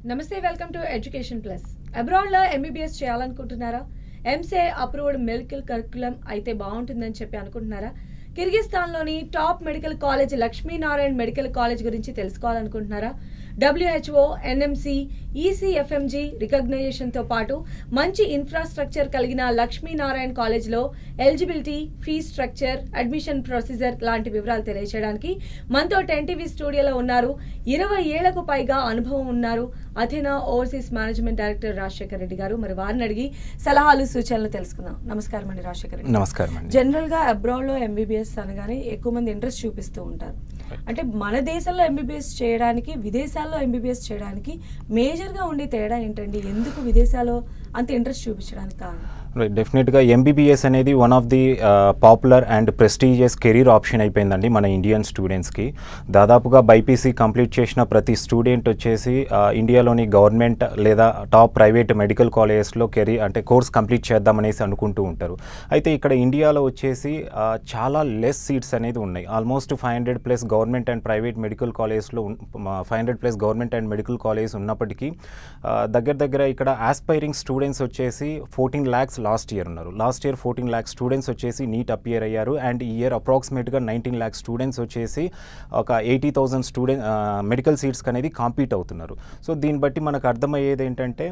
నమస్తే, welcome to Education Plus. అబ్రాడ్లో MBBS చేయాలనుకుంటున్నారా? ఎంసీఏ అప్రూవ్డ్ మెడికల్ కరికులం అయితే బాగుంటుందని చెప్పి అనుకుంటున్నారా? కిర్గిస్తాన్లోని top medical college Lakshminarayana medical college గురించి తెలుసుకోవాలనుకుంటున్నారా? WHO, NMC, ECFMG రికగ్నైజేషన్తో పాటు మంచి ఇన్ఫ్రాస్ట్రక్చర్ కలిగిన లక్ష్మీనారాయణ కాలేజ్లో eligibility, fee structure, admission procedure లాంటి వివరాలు తెలియజేయడానికి మనతో 10TV స్టూడియోలో ఉన్నారు. 20 ఏళ్లకు పైగా అనుభవం ఉన్నారు Athena Overseas Management director Rajasekhar Reddy గారు. మరి వారిని అడిగి సలహాలు సూచనలు తెలుసుకుందాం. నమస్కారం అండి రాజశేఖర్ రెడ్డి. నమస్కారం అండి. జనరల్గా అబ్రాడ్లో ఎంబీబీఎస్ అనగానే ఎక్కువ మంది ఇంట్రెస్ట్ చూపిస్తూ ఉంటారు. అంటే మన దేశంలో ఎంబీబీఎస్ చేయడానికి, విదేశాల్లో ఎంబీబీఎస్ చేయడానికి మేజర్గా ఉండే తేడా ఏంటండి? ఎందుకు విదేశాల్లో అంత ఇంట్రెస్ట్ చూపించడానికి కారణం? డెఫినెట్గా ఎంబీబీఎస్ అనేది one of the popular and prestigious career option అయిపోయిందండి మన ఇండియన్ స్టూడెంట్స్కి. దాదాపుగా బైపీసీ కంప్లీట్ చేసిన ప్రతి స్టూడెంట్ వచ్చేసి ఇండియాలోని గవర్నమెంట్ లేదా టాప్ ప్రైవేట్ మెడికల్ కాలేజెస్లో కోర్స్ కంప్లీట్ చేద్దామనేసి అనుకుంటూ ఉంటారు. అయితే ఇక్కడ ఇండియాలో వచ్చేసి చాలా లెస్ సీట్స్ అనేది ఉన్నాయి. Almost 500+ government and private medical కాలేజెస్లో 500+ గవర్నమెంట్ అండ్ మెడికల్ కాలేజెస్ ఉన్నప్పటికీ దగ్గర ఇక్కడ ఆస్పైరింగ్ స్టూడెంట్స్ వచ్చేసి 14 lakhs లాస్ట్ ఇయర్ ఉన్నారు. లాస్ట్ ఇయర్ 14 lakhs స్టూడెంట్స్ వచ్చేసి నీట్ అపియర్ అయ్యారు. అండ్ ఈ ఇయర్ అప్రాక్సిమేట్గా 19 lakhs స్టూడెంట్స్ వచ్చేసి ఒక 80,000 స్టూడెంట్ మెడికల్ సీట్స్కి అనేది కాంపీట్ అవుతున్నారు. సో దీన్ని బట్టి మనకు అర్థమయ్యేది ఏంటంటే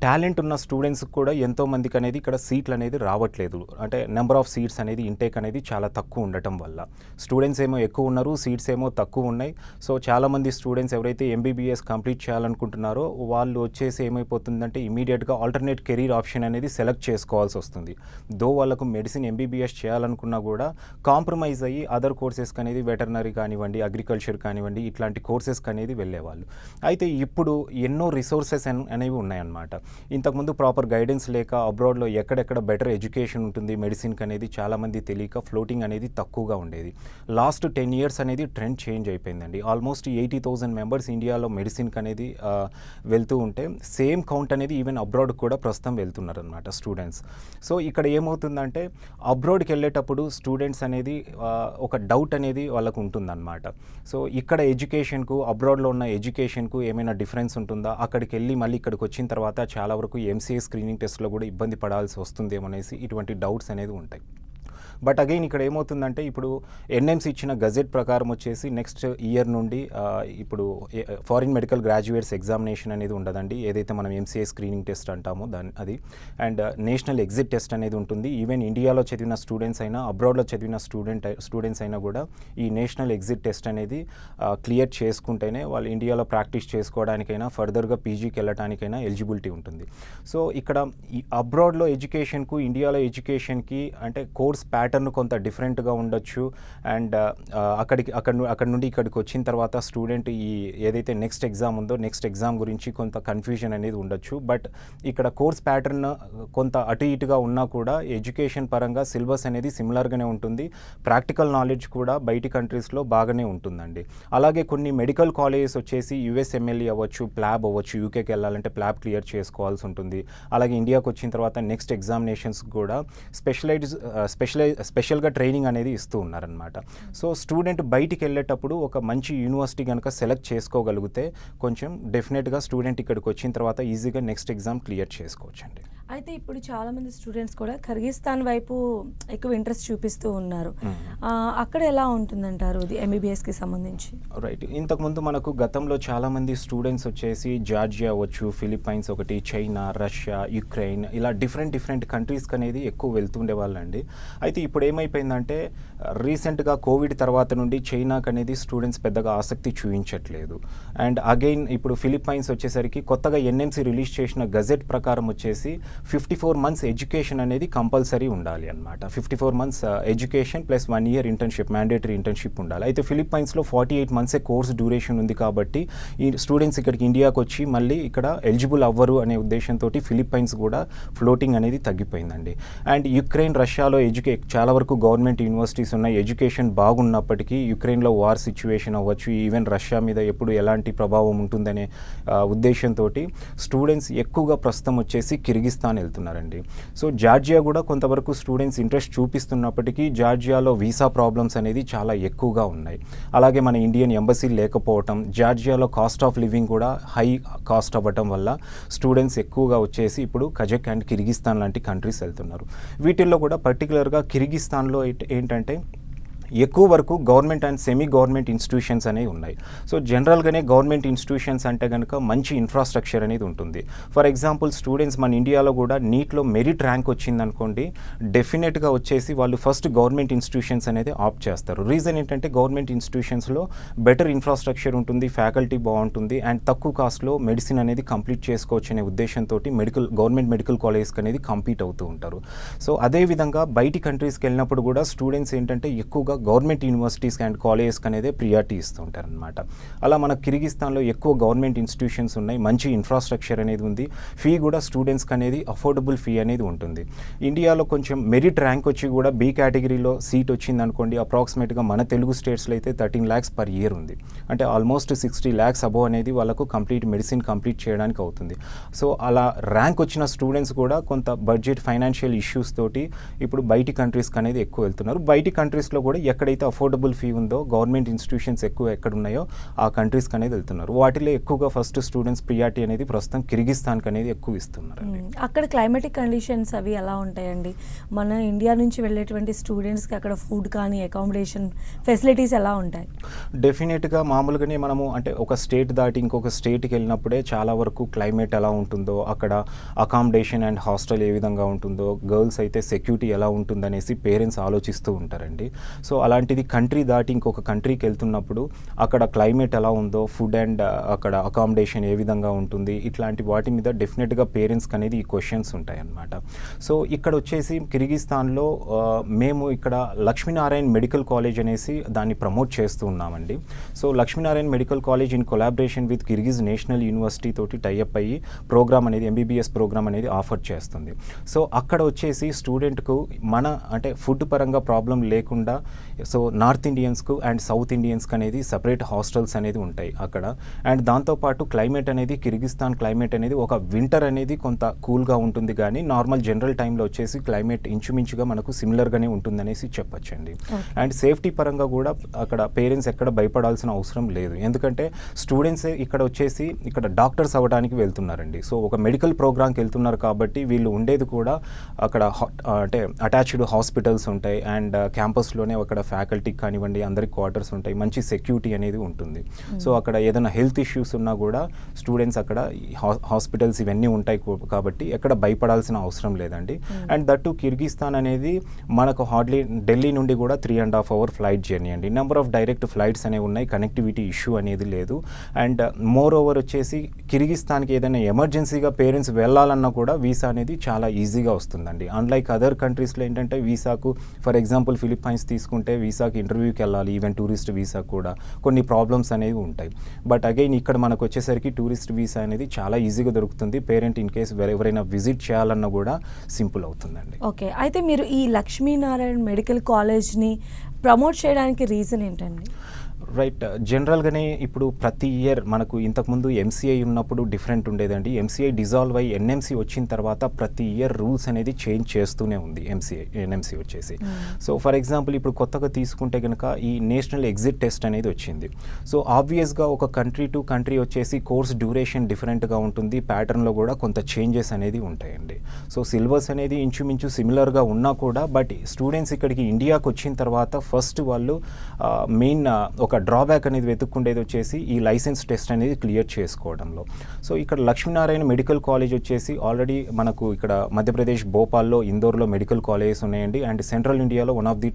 టాలెంట్ ఉన్న స్టూడెంట్స్కి కూడా ఎంతో మందికి అనేది ఇక్కడ సీట్లు అనేది రావట్లేదు. అంటే నెంబర్ ఆఫ్ సీట్స్ అనేది ఇంటేక్ అనేది చాలా తక్కువ ఉండటం వల్ల స్టూడెంట్స్ ఏమో ఎక్కువ ఉన్నారు, సీట్స్ ఏమో తక్కువ ఉన్నాయి. సో చాలామంది స్టూడెంట్స్ ఎవరైతే ఎంబీబీఎస్ కంప్లీట్ చేయాలనుకుంటున్నారో వాళ్ళు వచ్చేసి ఏమైపోతుందంటే ఇమీడియట్గా ఆల్టర్నేట్ కెరీర్ ఆప్షన్ అనేది సెలెక్ట్ చేసుకోవాల్సి వస్తుంది. దో వాళ్ళకు మెడిసిన్ ఎంబీబీఎస్ చేయాలనుకున్నా కూడా కాంప్రమైజ్ అయ్యి అదర్ కోర్సెస్కి అనేది వెటర్నరీ కానివ్వండి, అగ్రికల్చర్ కానివ్వండి, ఇట్లాంటి కోర్సెస్కి అనేది వెళ్ళేవాళ్ళు. అయితే ఇప్పుడు ఎన్నో రిసోర్సెస్ అనేవి ఉన్నాయన్నమాట. ఇంతకుముందు ప్రాపర్ గైడెన్స్ లేక అబ్రాడ్లో ఎక్కడెక్కడ బెటర్ ఎడ్యుకేషన్ ఉంటుంది మెడిసిన్కి అనేది చాలామంది తెలియక ఫ్లోటింగ్ అనేది తక్కువగా ఉండేది. లాస్ట్ 10 years అనేది ట్రెండ్ చేంజ్ అయిపోయిందండి. ఆల్మోస్ట్ 80,000 మెంబర్స్ ఇండియాలో మెడిసిన్కి అనేది వెళ్తూ ఉంటే సేమ్ కౌంట్ అనేది ఈవెన్ అబ్రాడ్ కూడా ప్రస్తుతం వెళ్తున్నారు అనమాట స్టూడెంట్స్. సో ఇక్కడ ఏమవుతుందంటే అబ్రాడ్కి వెళ్ళేటప్పుడు స్టూడెంట్స్ అనేది ఒక డౌట్ అనేది వాళ్ళకు ఉంటుందన్నమాట. సో ఇక్కడ ఎడ్యుకేషన్కు, అబ్రాడ్లో ఉన్న ఎడ్యుకేషన్కు ఏమైనా డిఫరెన్స్ ఉంటుందా, అక్కడికి వెళ్ళి మళ్ళీ ఇక్కడికి వచ్చిన తర్వాత చాలా వరకు ఎంసీఏ స్క్రీనింగ్ టెస్ట్లో కూడా ఇబ్బంది పడాల్సి వస్తుందేమనేసి ఇటువంటి డౌట్స్ అనేది ఉంటాయి. బట్ అగైన్ ఇక్కడ ఏమవుతుందంటే ఇప్పుడు ఎన్ఎంసీ ఇచ్చిన గజెట్ ప్రకారం వచ్చేసి నెక్స్ట్ ఇయర్ నుండి ఇప్పుడు ఫారిన్ మెడికల్ గ్రాడ్యుయేట్స్ ఎగ్జామినేషన్ అనేది ఉండదండి. ఏదైతే మనం ఎంసీఏ స్క్రీనింగ్ టెస్ట్ అంటామో అది అండ్ నేషనల్ ఎగ్జిట్ టెస్ట్ అనేది ఉంటుంది. ఈవెన్ ఇండియాలో చదివిన స్టూడెంట్స్ అయినా, అబ్రాడ్లో చదివిన స్టూడెంట్స్ అయినా కూడా ఈ నేషనల్ ఎగ్జిట్ టెస్ట్ అనేది క్లియర్ చేసుకుంటేనే వాళ్ళు ఇండియాలో ప్రాక్టీస్ చేసుకోవడానికైనా, ఫర్దర్గా పీజీకి వెళ్ళడానికైనా ఎలిజిబిలిటీ ఉంటుంది. సో ఇక్కడ ఈ అబ్రాడ్లో ఎడ్యుకేషన్కు, ఇండియాలో ఎడ్యుకేషన్కి అంటే కోర్స్ ప్యాటర్న్ కొంత డిఫరెంట్గా ఉండొచ్చు. అండ్ అక్కడ నుండి ఇక్కడికి వచ్చిన తర్వాత స్టూడెంట్ ఈ ఏదైతే నెక్స్ట్ ఎగ్జామ్ ఉందో నెక్స్ట్ ఎగ్జామ్ గురించి కొంత కన్ఫ్యూజన్ అనేది ఉండొచ్చు. బట్ ఇక్కడ కోర్స్ ప్యాటర్న్ కొంత అటు ఇటుగా ఉన్నా కూడా ఎడ్యుకేషన్ పరంగా సిలబస్ అనేది సిమిలర్గానే ఉంటుంది. ప్రాక్టికల్ నాలెడ్జ్ కూడా బయటి కంట్రీస్లో బాగానే ఉంటుందండి. అలాగే కొన్ని మెడికల్ కాలేజెస్ వచ్చేసి USMLE అవ్వచ్చు, ప్లాబ్ అవ్వచ్చు, యూకేకి వెళ్ళాలంటే ప్లాబ్ క్లియర్ చేసుకోవాల్సి ఉంటుంది. అలాగే ఇండియాకి వచ్చిన తర్వాత నెక్స్ట్ ఎగ్జామినేషన్స్ కూడా స్పెషల్గా ట్రైనింగ్ అనేది ఇస్తూ ఉన్నారనమాట. సో స్టూడెంట్ బయటికి వెళ్ళేటప్పుడు ఒక మంచి యూనివర్సిటీ కనుక సెలెక్ట్ చేసుకోగలిగితే కొంచెం డెఫినెట్గా స్టూడెంట్ ఇక్కడికి వచ్చిన తర్వాత ఈజీగా నెక్స్ట్ ఎగ్జామ్ క్లియర్ చేసుకోవచ్చు అండి. అయితే ఇప్పుడు చాలామంది స్టూడెంట్స్ కూడా కిర్గిస్తాన్ వైపు ఎక్కువ ఇంట్రెస్ట్ చూపిస్తూ ఉన్నారు. అక్కడ ఎలా ఉంటుందంటారు ఇది ఎంబీబీఎస్కి సంబంధించి? రైట్, ఇంతకుముందు మనకు గతంలో చాలామంది స్టూడెంట్స్ వచ్చేసి జార్జియా అవ్వచ్చు, ఫిలిప్పైన్స్ ఒకటి, చైనా, రష్యా, యుక్రెయిన్ ఇలా డిఫరెంట్ కంట్రీస్కి అనేది ఎక్కువ వెళ్తుండే వాళ్ళండి. అయితే ఇప్పుడు ఏమైపోయిందంటే రీసెంట్గా కోవిడ్ తర్వాత నుండి చైనాకి అనేది స్టూడెంట్స్ పెద్దగా ఆసక్తి చూపించట్లేదు. అండ్ అగైన్ ఇప్పుడు ఫిలిప్పైన్స్ వచ్చేసరికి కొత్తగా ఎన్ఎంసీ రిలీజ్ చేసిన గజెట్ ప్రకారం వచ్చేసి 54 months ఎడ్యుకేషన్ అనేది కంపల్సరీ ఉండాలి అనమాట. 54 months education plus 1 year internship, mandatory internship ఉండాలి. అయితే ఫిలిప్పైన్స్లో 48 months కోర్స్ డ్యూరేషన్ ఉంది కాబట్టి ఈ స్టూడెంట్స్ ఇక్కడికి ఇండియాకి వచ్చి మళ్ళీ ఇక్కడ ఎలిజిబుల్ అవ్వరు అనే ఉద్దేశంతో ఫిలిప్పైన్స్ కూడా ఫ్లోటింగ్ అనేది తగ్గిపోయిందండి. అండ్ యుక్రెయిన్, రష్యాలో చాలా వరకు గవర్నమెంట్ యూనివర్సిటీస్ ఉన్నాయి. ఎడ్యుకేషన్ బాగున్నప్పటికీ యుక్రెయిన్లో వార్ సిచ్యువేషన్ అవ్వచ్చు, ఈవెన్ రష్యా మీద ఎప్పుడు ఎలాంటి ప్రభావం ఉంటుందనే ఉద్దేశంతో స్టూడెంట్స్ ఎక్కువగా ప్రస్తుతం వచ్చేసి కిర్గిస్తాన్ కిర్గిస్తాన్ వెళ్తున్నారండి. సో జార్జియా కూడా కొంతవరకు స్టూడెంట్స్ ఇంట్రెస్ట్ చూపిస్తున్నప్పటికీ జార్జియాలో వీసా ప్రాబ్లమ్స్ అనేది చాలా ఎక్కువగా ఉన్నాయి. అలాగే మన ఇండియన్ ఎంబసీ లేకపోవటం, జార్జియాలో కాస్ట్ ఆఫ్ లివింగ్ కూడా హై కాస్ట్ అవ్వటం వల్ల స్టూడెంట్స్ ఎక్కువగా వచ్చేసి ఇప్పుడు కజక్ అండ్ కిర్గిస్తాన్ లాంటి కంట్రీస్ వెళ్తున్నారు. వీటిల్లో కూడా పర్టికులర్గా కిర్గిస్తాన్లో ఏంటంటే ఎక్కువ వరకు government and semi government institutions అనేవి ఉన్నాయి. సో జనరల్గానే గవర్నమెంట్ ఇన్స్టిట్యూషన్స్ అంటే కనుక మంచి ఇన్ఫ్రాస్ట్రక్చర్ అనేది ఉంటుంది. ఫర్ ఎగ్జాంపుల్ స్టూడెంట్స్ మన ఇండియాలో కూడా నీట్లో మెరిట్ ర్యాంక్ వచ్చిందనుకోండి, డెఫినెట్గా వచ్చేసి వాళ్ళు ఫస్ట్ గవర్నమెంట్ ఇన్స్టిట్యూషన్స్ అనేది ఆప్ట్ చేస్తారు. రీజన్ ఏంటంటే గవర్నమెంట్ ఇన్స్టిట్యూషన్స్లో బెటర్ ఇన్ఫ్రాస్ట్రక్చర్ ఉంటుంది, ఫ్యాకల్టీ బాగుంటుంది అండ్ తక్కువ కాస్ట్లో మెడిసిన్ అనేది కంప్లీట్ చేసుకోవచ్చు అనే ఉద్దేశంతో గవర్నమెంట్ మెడికల్ కాలేజ్కి అనేది కంపీట్ అవుతూ ఉంటారు. సో అదేవిధంగా బయటి కంట్రీస్కి వెళ్ళినప్పుడు కూడా స్టూడెంట్స్ ఏంటంటే ఎక్కువగా గవర్నమెంట్ యూనివర్సిటీస్ అండ్ కాలేజెస్కి అనేది ప్రియారిటీ ఇస్తూ ఉంటారనమాట. అలా మన కిర్గిస్తాన్లో ఎక్కువ గవర్నమెంట్ ఇన్స్టిట్యూషన్స్ ఉన్నాయి, మంచి ఇన్ఫ్రాస్ట్రక్చర్ అనేది ఉంది, ఫీ కూడా స్టూడెంట్స్కి అనేది అఫోర్డబుల్ ఫీ అనేది ఉంటుంది. ఇండియాలో కొంచెం మెరిట్ ర్యాంక్ వచ్చి కూడా బి కేటగిరీలో సీట్ వచ్చింది అనుకోండి, అప్రాక్సిమేట్గా మన తెలుగు స్టేట్స్లో అయితే 13 lakhs per year ఉంది. అంటే ఆల్మోస్ట్ 60 lakhs అబోవ్ అనేది వాళ్ళకు మెడిసిన్ కంప్లీట్ చేయడానికి అవుతుంది. సో అలా ర్యాంక్ వచ్చిన స్టూడెంట్స్ కూడా కొంత బడ్జెట్ ఫైనాన్షియల్ ఇష్యూస్ తోటి ఇప్పుడు బయటి కంట్రీస్కి అనేది ఎక్కువ వెళ్తున్నారు. బయటి కంట్రీస్లో కూడా ఎక్కడైతే అఫోర్డబుల్ ఫీ ఉందో, గవర్నమెంట్ ఇన్స్టిట్యూషన్స్ ఎక్కువ ఎక్కడ ఉన్నాయో ఆ కంట్రీస్కి అనేది వెళ్తున్నారు. వాటిలో ఎక్కువగా ఫస్ట్ స్టూడెంట్స్ ప్రియారిటీ అనేది ప్రస్తుతం కిర్గిస్తాన్కి అనేది ఎక్కువ ఇస్తున్నారు. అక్కడ క్లైమేటిక్ కండిషన్స్ అవి ఎలా ఉంటాయండి? మన ఇండియా నుంచి వెళ్ళేటువంటి స్టూడెంట్స్కి అక్కడ ఫుడ్ కానీ అకామిడేషన్ ఫెసిలిటీస్ ఎలా ఉంటాయి? డెఫినెట్గా మామూలుగానే మనము అంటే ఒక స్టేట్ దాటి ఇంకొక స్టేట్కి వెళ్ళినప్పుడే చాలా వరకు క్లైమేట్ ఎలా ఉంటుందో, అక్కడ అకామిడేషన్ అండ్ హాస్టల్ ఏ విధంగా ఉంటుందో, గర్ల్స్ అయితే సెక్యూరిటీ ఎలా ఉంటుందనేసి పేరెంట్స్ ఆలోచిస్తూ ఉంటారండి. సో అలాంటిది కంట్రీ దాటి ఇంకొక కంట్రీకి వెళ్తున్నప్పుడు అక్కడ క్లైమేట్ ఎలా ఉందో, ఫుడ్ అండ్ అక్కడ అకామిడేషన్ ఏ విధంగా ఉంటుంది, ఇట్లాంటి వాటి మీద డెఫినెట్గా పేరెంట్స్కి అనేది ఈ క్వశ్చన్స్ ఉంటాయి అన్నమాట. సో ఇక్కడ వచ్చేసి కిర్గిస్తాన్లో మేము ఇక్కడ లక్ష్మీనారాయణ మెడికల్ కాలేజ్ అనేసి దాన్ని ప్రమోట్ చేస్తూ ఉన్నామండి. So Lakshminarayana medical college in collaboration with Kyrgyz national university తోటి టైఅప్ అయ్యి ప్రోగ్రామ్ అనేది ఎంబీబీఎస్ ప్రోగ్రామ్ అనేది ఆఫర్ చేస్తుంది. సో అక్కడ వచ్చేసి స్టూడెంట్కు మన అంటే ఫుడ్ పరంగా ప్రాబ్లం లేకుండా సో నార్త్ ఇండియన్స్కు అండ్ సౌత్ ఇండియన్స్కి అనేది సపరేట్ హాస్టల్స్ అనేది ఉంటాయి అక్కడ. అండ్ దాంతోపాటు క్లైమేట్ అనేది కిర్గిస్తాన్ క్లైమేట్ అనేది ఒక వింటర్ అనేది కొంత కూల్గా ఉంటుంది, కానీ నార్మల్ జనరల్ టైంలో వచ్చేసి క్లైమేట్ ఇంచుమించుగా మనకు సిమిలర్గానే ఉంటుందనేసి చెప్పొచ్చండి. అండ్ సేఫ్టీ పరంగా కూడా అక్కడ పేరెంట్స్ ఎక్కడ భయపడాల్సిన అవసరం లేదు, ఎందుకంటే స్టూడెంట్స్ ఇక్కడ వచ్చేసి ఇక్కడ డాక్టర్స్ అవ్వడానికి వెళ్తున్నారండి. సో ఒక మెడికల్ ప్రోగ్రామ్కి వెళ్తున్నారు కాబట్టి వీళ్ళు ఉండేది కూడా అక్కడ అంటే అటాచ్డ్ హాస్పిటల్స్ ఉంటాయి అండ్ క్యాంపస్లోనే అక్కడ ఫ్యాకల్టీకి కానివ్వండి అందరికి క్వార్టర్స్ ఉంటాయి, మంచి సెక్యూరిటీ అనేది ఉంటుంది. సో అక్కడ ఏదైనా హెల్త్ ఇష్యూస్ ఉన్నా కూడా స్టూడెంట్స్ అక్కడ హాస్పిటల్స్ ఇవన్నీ ఉంటాయి కాబట్టి ఎక్కడ భయపడాల్సిన అవసరం లేదండి. అండ్ దట్టు కిర్గిస్తాన్ అనేది మనకు హార్డ్లీ ఢిల్లీ నుండి కూడా 3.5 hour ఫ్లైట్ జర్నీ అండి. నెంబర్ ఆఫ్ డైరెక్ట్ ఫ్లైట్స్ అనేవి ఉన్నాయి, కనెక్టివిటీ ఇష్యూ అనేది లేదు. అండ్ మోర్ ఓవర్ వచ్చేసి కిర్గిస్తాన్కి ఏదైనా ఎమర్జెన్సీగా పేరెంట్స్ వెళ్ళాలన్నా కూడా వీసా అనేది చాలా ఈజీగా వస్తుందండి. అన్లైక్ అదర్ కంట్రీస్లో ఏంటంటే వీసాకు ఫర్ ఎగ్జాంపుల్ ఫిలిప్పైన్స్ తీసుకుంటే వీసాకి ఇంటర్వ్యూకి వెళ్ళాలి, ఈవెన్ టూరిస్ట్ వీసా కూడా కొన్ని ప్రాబ్లమ్స్ అనేవి ఉంటాయి. బట్ అగైన్ ఇక్కడ మనకు వచ్చేసరికి టూరిస్ట్ వీసా అనేది చాలా ఈజీగా దొరుకుతుంది. పేరెంట్ ఇన్ కేస్ ఎవరైనా విజిట్ చేయాలన్నా కూడా సింపుల్ అవుతుందండి. ఓకే, అయితే మీరు ఈ లక్ష్మీనారాయణ మెడికల్ కాలేజ్ని ప్రమోట్ చేయడానికి రీజన్ ఏంటండి? రైట్, జనరల్గానే ఇప్పుడు ప్రతి ఇయర్ మనకు ఇంతకుముందు ఎంసీఐ ఉన్నప్పుడు డిఫరెంట్ ఉండేదండి. ఎంసీఐ డిజాల్వ్ అయ్యి ఎన్ఎంసీ వచ్చిన తర్వాత ప్రతి ఇయర్ రూల్స్ అనేది చేంజ్ చేస్తూనే ఉంది ఎన్ఎంసీ వచ్చేసి. సో ఫర్ ఎగ్జాంపుల్ ఇప్పుడు కొత్తగా తీసుకుంటే కనుక ఈ నేషనల్ ఎగ్జిట్ టెస్ట్ అనేది వచ్చింది. సో ఆబ్వియస్గా ఒక కంట్రీ టు కంట్రీ వచ్చేసి కోర్స్ డ్యూరేషన్ డిఫరెంట్గా ఉంటుంది, ప్యాటర్న్లో కూడా కొంత చేంజెస్ అనేది ఉంటాయండి. సో సిలబస్ అనేది ఇంచుమించు సిమిలర్గా ఉన్నా కూడా బట్ స్టూడెంట్స్ ఇక్కడికి ఇండియాకి వచ్చిన తర్వాత ఫస్ట్ వాళ్ళు మెయిన్ ఒక డ్రాబ్యాక్ అనేది వెతుక్కుండేది వచ్చేసి ఈ లైసెన్స్ టెస్ట్ అనేది క్లియర్ చేసుకోవడంలో. సో ఇక్కడ లక్ష్మీనారాయణ మెడికల్ కాలేజ్ వచ్చేసి ఆల్రెడీ మనకు ఇక్కడ మధ్యప్రదేశ్ భోపాల్లో, ఇందోర్లో మెడికల్ కాలేజెస్ ఉన్నాయండి. అండ్ సెంట్రల్ ఇండియాలో one of the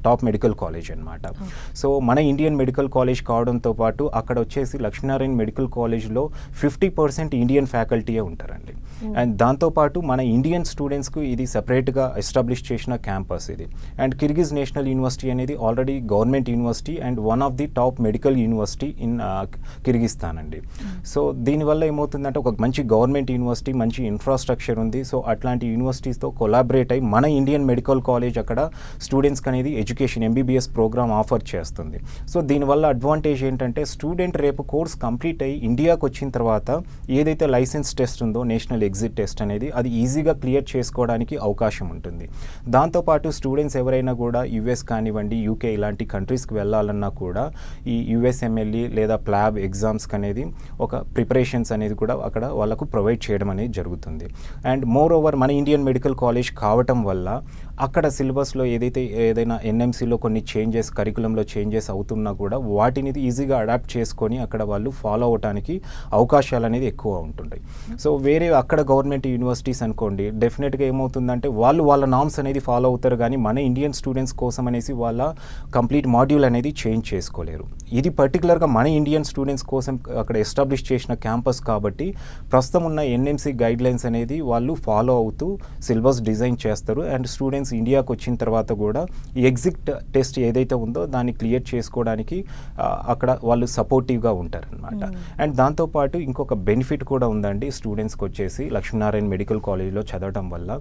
top medical college అనమాట. సో మన ఇండియన్ మెడికల్ కాలేజ్ కావడంతో పాటు అక్కడ వచ్చేసి లక్ష్మీనారాయణ మెడికల్ కాలేజ్లో 50% ఇండియన్ ఫ్యాకల్టీయే ఉంటారండి. అండ్ దాంతోపాటు మన ఇండియన్ స్టూడెంట్స్కు ఇది సపరేట్గా ఎస్టాబ్లిష్ చేసిన క్యాంపస్ ఇది. అండ్ కిర్గిజ్ నేషనల్ యూనివర్సిటీ అనేది already government university and one of the top medical university in Kyrgyzstan అండి. సో దీనివల్ల ఏమవుతుందంటే ఒక మంచి గవర్నమెంట్ యూనివర్సిటీ, మంచి ఇన్ఫ్రాస్ట్రక్చర్ ఉంది. సో అట్లాంటి యూనివర్సిటీస్తో కొలాబరేట్ అయ్యి మన ఇండియన్ మెడికల్ కాలేజ్ అక్కడ స్టూడెంట్స్కి అనేది ఎడ్యుకేషన్ ఎంబీబీఎస్ ప్రోగ్రామ్ ఆఫర్ చేస్తుంది. సో దీనివల్ల అడ్వాంటేజ్ ఏంటంటే స్టూడెంట్ రేపు కోర్స్ కంప్లీట్ అయ్యి ఇండియాకి వచ్చిన తర్వాత ఏదైతే లైసెన్స్ టెస్ట్ ఉందో నేషనల్ ఎగ్జిట్ టెస్ట్ అనేది అది ఈజీగా క్లియర్ చేసుకోవడానికి అవకాశం ఉంటుంది. దాంతోపాటు స్టూడెంట్స్ ఎవరైనా కూడా యుఎస్ కానివ్వండి, యూకే ఇలాంటి కంట్రీస్కి వెళ్ళాలన్నా కూడా ఈ యుఎస్ఎంఎల్ఈ లేదా ప్లాబ్ ఎగ్జామ్స్కి అనేది ఒక ప్రిపరేషన్స్ అనేది కూడా అక్కడ వాళ్ళకు ప్రొవైడ్ చేయడం అనేది జరుగుతుంది. అండ్ మోర్ ఓవర్ మన ఇండియన్ మెడికల్ కాలేజ్ కావటం వల్ల అక్కడ సిలబస్లో ఏదైనా ఎన్ఎంసీలో కొన్ని చేంజెస్, కరికులంలో చేంజెస్ అవుతున్నా కూడా వాటిని ఈజీగా అడాప్ట్ చేసుకొని అక్కడ వాళ్ళు ఫాలో అవడానికి అవకాశాలు అనేది ఎక్కువ ఉంటుంటాయి. సో వేరే అక్కడ గవర్నమెంట్ యూనివర్సిటీస్ అనుకోండి, డెఫినెట్గా ఏమవుతుందంటే వాళ్ళ నామ్స్ అనేది ఫాలో అవుతారు, కానీ మన ఇండియన్ స్టూడెంట్స్ కోసం అనేసి వాళ్ళ కంప్లీట్ మాడ్యూల్ అనేది చేంజ్ చేసుకోలేరు. ఇది పర్టికులర్గా మన ఇండియన్ స్టూడెంట్స్ కోసం అక్కడ ఎస్టాబ్లిష్ చేసిన క్యాంపస్ కాబట్టి ప్రస్తుతం ఉన్న ఎన్ఎంసీ గైడ్లైన్స్ అనేది వాళ్ళు ఫాలో అవుతూ సిలబస్ డిజైన్ చేస్తారు. అండ్ స్టూడెంట్స్ ఇండియాకి వచ్చిన తర్వాత కూడా ఈ ఎగ్జిట్ టెస్ట్ ఏదైతే ఉందో దాన్ని క్లియర్ చేసుకోవడానికి అక్కడ వాళ్ళు సపోర్టివ్గా ఉంటారనమాట. అండ్ దాంతోపాటు ఇంకొక బెనిఫిట్ కూడా ఉందండి స్టూడెంట్స్కి వచ్చేసి లక్ష్మీనారాయణ మెడికల్ కాలేజ్లో చదవడం వల్ల.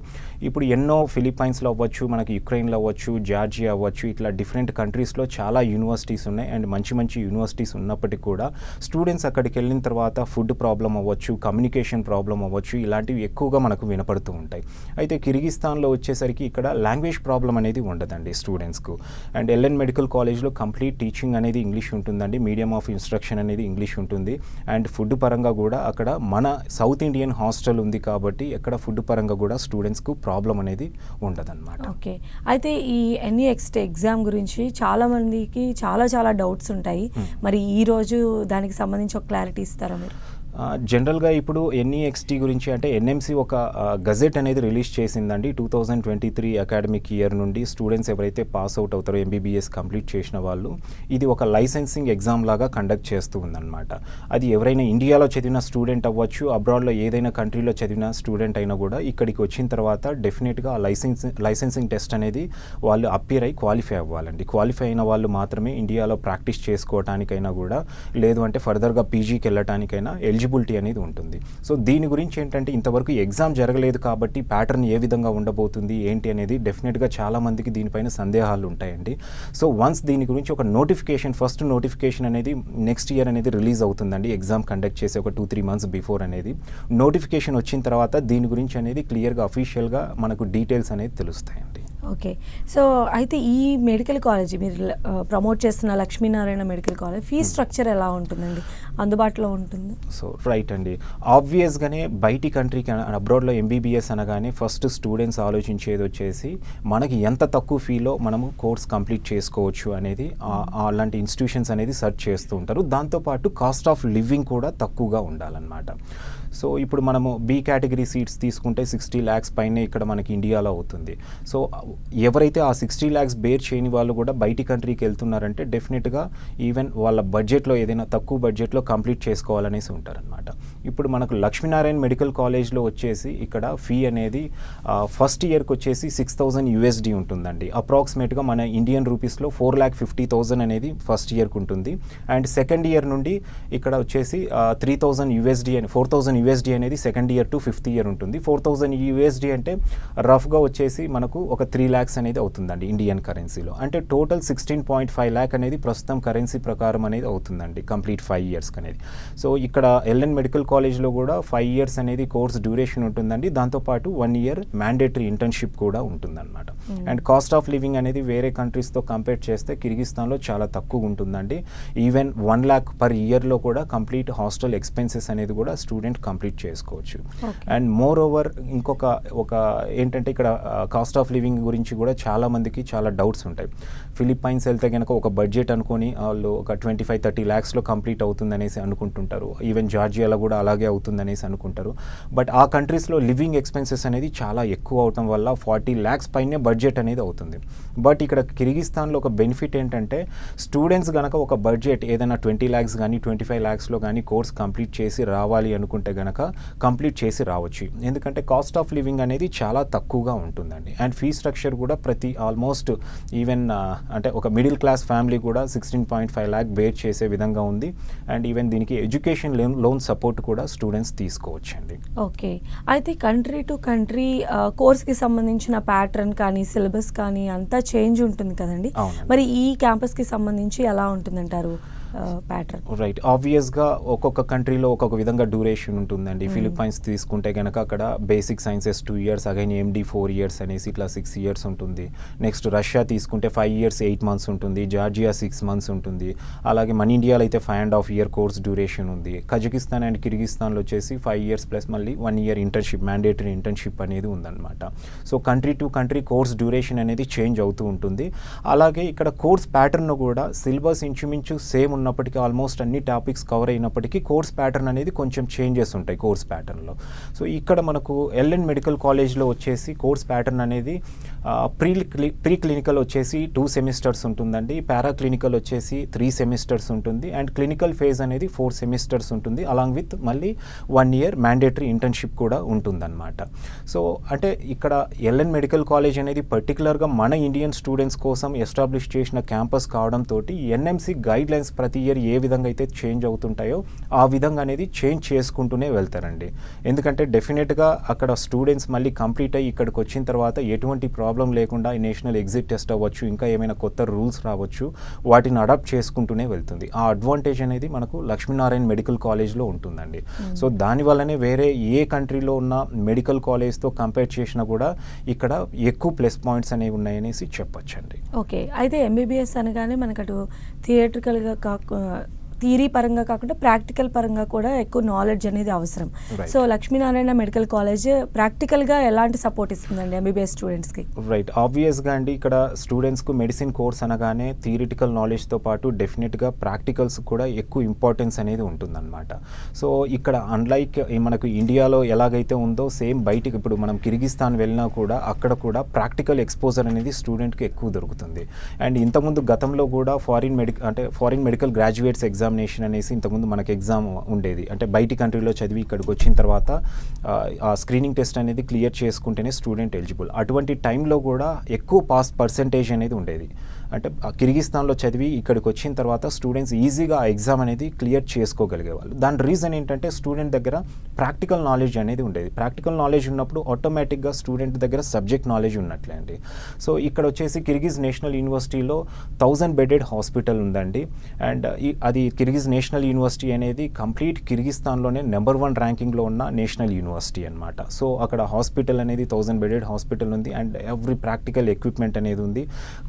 ఇప్పుడు ఎన్నో ఫిలిప్పైన్స్లో అవ్వచ్చు, మనకి యుక్రెయిన్లో అవ్వచ్చు, జార్జియా అవ్వచ్చు, ఇట్లా డిఫరెంట్ కంట్రీస్లో చాలా యూనివర్సిటీస్ ఉన్నాయి. అండ్ మంచి యూనివర్సిటీస్ ఉన్నప్పటికీ కూడా స్టూడెంట్స్ అక్కడికి వెళ్ళిన తర్వాత ఫుడ్ ప్రాబ్లం అవ్వచ్చు, కమ్యూనికేషన్ ప్రాబ్లం అవ్వచ్చు, ఇలాంటివి ఎక్కువగా మనకు వినపడుతూ ఉంటాయి. అయితే కిర్గిస్తాన్లో వచ్చేసరికి ఇక్కడ లాంగ్వేజ్ ప్రాబ్లం అనేది ఉండదండి స్టూడెంట్స్కు. అండ్ ఎల్ఎన్ మెడికల్ కాలేజ్లో కంప్లీట్ టీచింగ్ అనేది ఇంగ్లీష్ ఉంటుందండి, మీడియం ఆఫ్ ఇన్స్ట్రక్షన్ అనేది ఇంగ్లీష్ ఉంటుంది. అండ్ ఫుడ్ పరంగా కూడా అక్కడ మన సౌత్ ఇండియన్ హాస్టల్ ఉంది కాబట్టి ఎక్కడ ఫుడ్ పరంగా కూడా స్టూడెంట్స్కు ప్రాబ్లం అనేది ఉండదన్నమాట. ఓకే, అయితే ఈ ఎన్ఈఎక్స్ట్ ఎగ్జామ్ గురించి చాలా మందికి చాలా డౌట్స్ ఉంటాయి. మరి ఈ రోజు దానికి సంబంధించి ఒక క్లారిటీ ఇస్తారా మీరు? జనరల్గా ఇప్పుడు ఎన్ఈఎక్స్టీ గురించి అంటే ఎన్ఎంసీ ఒక గజెట్ అనేది రిలీజ్ చేసిందండి 2023 అకాడమిక్ ఇయర్ నుండి. స్టూడెంట్స్ ఎవరైతే పాస్ అవుట్ అవుతారో ఎంబీబీఎస్ కంప్లీట్ చేసిన వాళ్ళు ఇది ఒక లైసెన్సింగ్ ఎగ్జామ్ లాగా కండక్ట్ చేస్తూ ఉందన్నమాట. అది ఎవరైనా ఇండియాలో చదివిన స్టూడెంట్ అవ్వచ్చు, అబ్రాడ్లో ఏదైనా కంట్రీలో చదివిన స్టూడెంట్ అయినా కూడా ఇక్కడికి వచ్చిన తర్వాత డెఫినెట్గా ఆ లైసెన్సింగ్ టెస్ట్ అనేది వాళ్ళు అపియర్ అయ్యి క్వాలిఫై అవ్వాలండి. క్వాలిఫై అయిన వాళ్ళు మాత్రమే ఇండియాలో ప్రాక్టీస్ చేసుకోవటానికైనా కూడా, లేదు అంటే ఫర్దర్గా పీజీకి వెళ్ళటానికైనా ఎలిజిబిలిటీ అనేది ఉంటుంది. సో దీని గురించి ఏంటంటే ఇంతవరకు ఎగ్జామ్ జరగలేదు కాబట్టి ప్యాటర్న్ ఏ విధంగా ఉండబోతుంది ఏంటి అనేది డెఫినెట్గా చాలామందికి దీనిపైన సందేహాలు ఉంటాయండి. సో వన్స్ దీని గురించి ఒక నోటిఫికేషన్, ఫస్ట్ నోటిఫికేషన్ అనేది నెక్స్ట్ ఇయర్ అనేది రిలీజ్ అవుతుందండి. ఎగ్జామ్ కండక్ట్ చేసే ఒక 2-3 months బిఫోర్ అనేది నోటిఫికేషన్ వచ్చిన తర్వాత దీని గురించి అనేది క్లియర్గా అఫీషియల్గా మనకు డీటెయిల్స్ అనేది తెలుస్తాయండి. ఓకే, సో అయితే ఈ మెడికల్ కాలేజ్ మీరు ప్రమోట్ చేస్తున్న Lakshminarayana medical college fee structure ఎలా ఉంటుందండి, అందుబాటులో ఉంటుంది? సో రైట్ అండి, ఆబ్వియస్గానే బయటి కంట్రీకి అబ్రాడ్లో ఎంబీబీఎస్ అనగానే ఫస్ట్ స్టూడెంట్స్ ఆలోచించేది వచ్చేసి మనకి ఎంత తక్కువ ఫీలో మనము కోర్స్ కంప్లీట్ చేసుకోవచ్చు అనేది అలాంటి ఇన్స్టిట్యూషన్స్ అనేది సెర్చ్ చేస్తూ ఉంటారు. దాంతోపాటు కాస్ట్ ఆఫ్ లివింగ్ కూడా తక్కువగా ఉండాలన్నమాట. సో ఇప్పుడు మనము బి కేటగిరీ సీట్స్ తీసుకుంటే 60 lakhs పైనే ఇక్కడ మనకి ఇండియాలో అవుతుంది. సో ఎవరైతే ఆ 60 lakhs బేర్ చేయని వాళ్ళు కూడా బయటి కంట్రీకి వెళ్తున్నారంటే డెఫినెట్గా ఈవెన్ వాళ్ళ బడ్జెట్లో ఏదైనా తక్కువ బడ్జెట్లో కంప్లీట్ చేసుకోవాలనేసి ఉంటారనమాట. ఇప్పుడు మనకు లక్ష్మీనారాయణ మెడికల్ కాలేజ్లో వచ్చేసి ఇక్కడ ఫీ అనేది ఫస్ట్ ఇయర్కి వచ్చేసి $6,000 ఉంటుందండి. అప్రాక్సిమేట్గా మన ఇండియన్ రూపీస్లో 4,50,000 అనేది ఫస్ట్ ఇయర్కి ఉంటుంది. అండ్ సెకండ్ ఇయర్ నుండి ఇక్కడ వచ్చేసి $3,000 అని $4,000 అనేది second year to fifth year ఉంటుంది. $4,000 అంటే రఫ్గా వచ్చేసి మనకు ఒక 3 lakhs అనేది అవుతుందండి ఇండియన్ కరెన్సీలో. అంటే టోటల్ 16.5 lakh అనేది ప్రస్తుతం కరెన్సీ ప్రకారం అనేది అవుతుందండి కంప్లీట్ 5 years అనేది. సో ఇక్కడ ఎల్ఎన్ మెడికల్ కాలేజ్లో కూడా 5 years అనేది కోర్స్ డ్యూరేషన్ ఉంటుందండి. దాంతోపాటు 1 year మ్యాండేటరీ ఇంటర్న్షిప్ కూడా ఉంటుందన్నమాట. అండ్ కాస్ట్ ఆఫ్ లివింగ్ అనేది వేరే కంట్రీస్తో కంపేర్ చేస్తే కిర్గిస్తాన్లో చాలా తక్కువ ఉంటుందండి. ఈవెన్ 1 lakh పర్ ఇయర్లో కూడా కంప్లీట్ హాస్టల్ ఎక్స్పెన్సెస్ అనేది కూడా స్టూడెంట్ కంప్లీట్ చేసుకోవచ్చు. అండ్ మోర్ ఓవర్ ఇంకొక ఏంటంటే ఇక్కడ కాస్ట్ ఆఫ్ లివింగ్ గురించి కూడా చాలా మందికి చాలా డౌట్స్ ఉంటాయి. ఫిలిప్పైన్స్ వెళ్తే కనుక ఒక బడ్జెట్ అనుకొని వాళ్ళు ఒక 25-30 lakhsలో కంప్లీట్ అవుతుందనేసి అనుకుంటుంటారు. ఈవెన్ జార్జియాలో కూడా అలాగే అవుతుందనేసి అనుకుంటారు. బట్ ఆ కంట్రీస్లో లివింగ్ ఎక్స్పెన్సెస్ అనేది చాలా ఎక్కువ అవటం వల్ల 40 lakhs పైనే బడ్జెట్ అనేది అవుతుంది. బట్ ఇక్కడ కిర్గిస్తాన్లో ఒక బెనిఫిట్ ఏంటంటే స్టూడెంట్స్ కనుక ఒక బడ్జెట్ ఏదైనా 20 lakhs కానీ 25 lakhsలో కానీ కోర్స్ కంప్లీట్ చేసి రావాలి అనుకుంటే కనుక కంప్లీట్ చేసి రావచ్చు. ఎందుకంటే కాస్ట్ ఆఫ్ లివింగ్ అనేది చాలా తక్కువగా ఉంటుందండి. అండ్ ఫీ స్ట్రక్చర్ కూడా ప్రతి ఆల్మోస్ట్ ఈవెన్ అంటే ఒక మిడిల్ క్లాస్ ఫ్యామిలీ కూడా 16.5 lakh బేర్ చేసే విధంగా ఉంది. అండ్ ఈవెన్ దీనికి ఎడ్యుకేషన్ లోన్ సపోర్ట్ కూడా స్టూడెంట్స్ తీసుకోవచ్చండి. ఓకే, అయితే కంట్రీ టు కంట్రీ కోర్స్కి సంబంధించిన ప్యాటర్న్ కానీ సిలబస్ కానీ అంతా చేంజ్ ఉంటుంది కదండి. మరి ఈ క్యాంపస్కి సంబంధించి ఎలా ఉంటుందంటారు? ప్యాటర్న్? రైట్, ఆబ్వియస్గా ఒక్కొక్క కంట్రీలో ఒక్కొక్క విధంగా డ్యూరేషన్ ఉంటుందండి. ఫిలిప్పైన్స్ తీసుకుంటే కనుక అక్కడ బేసిక్ సైన్సెస్ 2 years, అగైన్ ఎండి 4 years అనేసి ఇట్లా 6 years ఉంటుంది. నెక్స్ట్ రష్యా తీసుకుంటే 5 years 8 months ఉంటుంది. జార్జియా 6 months ఉంటుంది. అలాగే మన ఇండియాలో అయితే 5.5 year కోర్స్ డ్యూరేషన్ ఉంది. కజకిస్తాన్ అండ్ కిర్గిస్తాన్లో వచ్చేసి 5 years ప్లస్ మళ్ళీ 1 year ఇంటర్న్షిప్, మ్యాండేటరీ ఇంటర్న్షిప్ అనేది ఉందన్నమాట. So country to country course duration అనేది చేంజ్ అవుతూ ఉంటుంది. అలాగే ఇక్కడ కోర్స్ ప్యాటర్న్ కూడా సిలబస్ ఇంచుమించు సేమ్ ఉన్నప్పటికీ, ఆల్మోస్ట్ అన్ని టాపిక్స్ కవర్ అయినప్పటికీ కోర్స్ ప్యాటర్న్ అనేది కొంచెం చేంజెస్ ఉంటాయి కోర్స్ ప్యాటర్న్లో. సో ఇక్కడ మనకు ఎల్ఎన్ మెడికల్ కాలేజ్లో వచ్చేసి కోర్స్ ప్యాటర్న్ అనేది ప్రీ క్లినికల్ వచ్చేసి 2 semesters ఉంటుందండి. పారా క్లినికల్ వచ్చేసి 3 semesters ఉంటుంది. అండ్ క్లినికల్ ఫేజ్ అనేది 4 semesters ఉంటుంది. అలాంగ్ విత్ మళ్ళీ 1 year మ్యాండేటరీ ఇంటర్న్షిప్ కూడా ఉంటుందన్నమాట. సో అంటే ఇక్కడ ఎల్ఎన్ మెడికల్ కాలేజ్ అనేది పర్టికులర్గా మన ఇండియన్ స్టూడెంట్స్ కోసం ఎస్టాబ్లిష్ చేసిన క్యాంపస్ కావడంతో ఎన్ఎంసి గైడ్ లైన్స్ ప్రతి ఇయర్ ఏ విధంగా అయితే చేంజ్ అవుతుంటాయో ఆ విధంగా అనేది చేంజ్ చేసుకుంటూనే వెళ్తారండి. ఎందుకంటే డెఫినెట్గా అక్కడ స్టూడెంట్స్ మళ్ళీ కంప్లీట్ అయ్యి ఇక్కడికి వచ్చిన తర్వాత ఎటువంటి ప్రాబ్లం లేకుండా ఈ నేషనల్ ఎగ్జిట్ టెస్ట్ అవ్వచ్చు, ఇంకా ఏమైనా కొత్త రూల్స్ రావచ్చు, వాటిని అడాప్ట్ చేసుకుంటూనే వెళ్తుంది. ఆ అడ్వాంటేజ్ అనేది మనకు లక్ష్మీనారాయణ మెడికల్ కాలేజ్లో ఉంటుందండి. సో దానివల్లనే వేరే ఏ కంట్రీలో ఉన్న మెడికల్ కాలేజ్తో కంపేర్ చేసినా కూడా ఇక్కడ ఎక్కువ ప్లస్ పాయింట్స్ అనేవి ఉన్నాయనేసి చెప్పొచ్చండి. ఓకే, అయితే ఎంబీబీఎస్ అనగానే మనకు అటు థియేట్రికల్గా థియరీ పరంగా కాకుండా ప్రాక్టికల్ పరంగా కూడా ఎక్కువ నాలెడ్జ్ అనేది అవసరం. సో లక్ష్మీనారాయణ మెడికల్ కాలేజ్ ప్రాక్టికల్గా ఎలాంటి సపోర్ట్ ఇస్తుందండి ఎంబీబీఎస్ స్టూడెంట్స్కి? రైట్, ఆబ్వియస్గా అండి ఇక్కడ స్టూడెంట్స్కు మెడిసిన్ కోర్స్ అనగానే థియరిటికల్ నాలెడ్జ్తో పాటు డెఫినెట్గా ప్రాక్టికల్స్ కూడా ఎక్కువ ఇంపార్టెన్స్ అనేది ఉంటుందన్నమాట. సో ఇక్కడ అన్లైక్ మనకు ఇండియాలో ఎలాగైతే ఉందో సేమ్ బయటికి ఇప్పుడు మనం కిర్గిస్తాన్ వెళ్ళినా కూడా అక్కడ కూడా ప్రాక్టికల్ ఎక్స్పోజర్ అనేది స్టూడెంట్కి ఎక్కువ దొరుకుతుంది. అండ్ ఇంతకుముందు గతంలో కూడా ఫారిన్ మెడికల్ గ్రాడ్యుయేట్స్ ఎగ్జామినేషన్ అనేసి ఇంతకుముందు మనకి ఎగ్జామ్ ఉండేది. అంటే బయటి కంట్రీలో చదివి ఇక్కడికి వచ్చిన తర్వాత ఆ స్క్రీనింగ్ టెస్ట్ అనేది క్లియర్ చేసుకుంటేనే స్టూడెంట్ ఎలిజిబుల్. అటువంటి టైంలో కూడా ఎక్కువ పాస్ పర్సెంటేజ్ అనేది ఉండేది. అంటే కిర్గిస్తాన్లో చదివి ఇక్కడికి వచ్చిన తర్వాత స్టూడెంట్స్ ఈజీగా ఆ ఎగ్జామ్ అనేది క్లియర్ చేసుకోగలిగేవాళ్ళు. దాని రీజన్ ఏంటంటే స్టూడెంట్ దగ్గర ప్రాక్టికల్ నాలెడ్జ్ అనేది ఉండేది. ప్రాక్టికల్ నాలెడ్జ్ ఉన్నప్పుడు ఆటోమేటిక్గా స్టూడెంట్ దగ్గర సబ్జెక్ట్ నాలెడ్జ్ ఉన్నట్లే అండి. సో ఇక్కడ వచ్చేసి కిర్గిజ్ నేషనల్ యూనివర్సిటీలో 1000 bedded హాస్పిటల్ ఉందండి. అండ్ అది కిర్గిజ్ నేషనల్ యూనివర్సిటీ అనేది కంప్లీట్ కిర్గిస్తాన్లోనే నెంబర్ 1 ర్యాంకింగ్లో ఉన్న నేషనల్ యూనివర్సిటీ అనమాట. సో అక్కడ హాస్పిటల్ అనేది 1000 bedded హాస్పిటల్ ఉంది. అండ్ ఎవ్రీ ప్రాక్టికల్ ఎక్విప్మెంట్ అనేది ఉంది.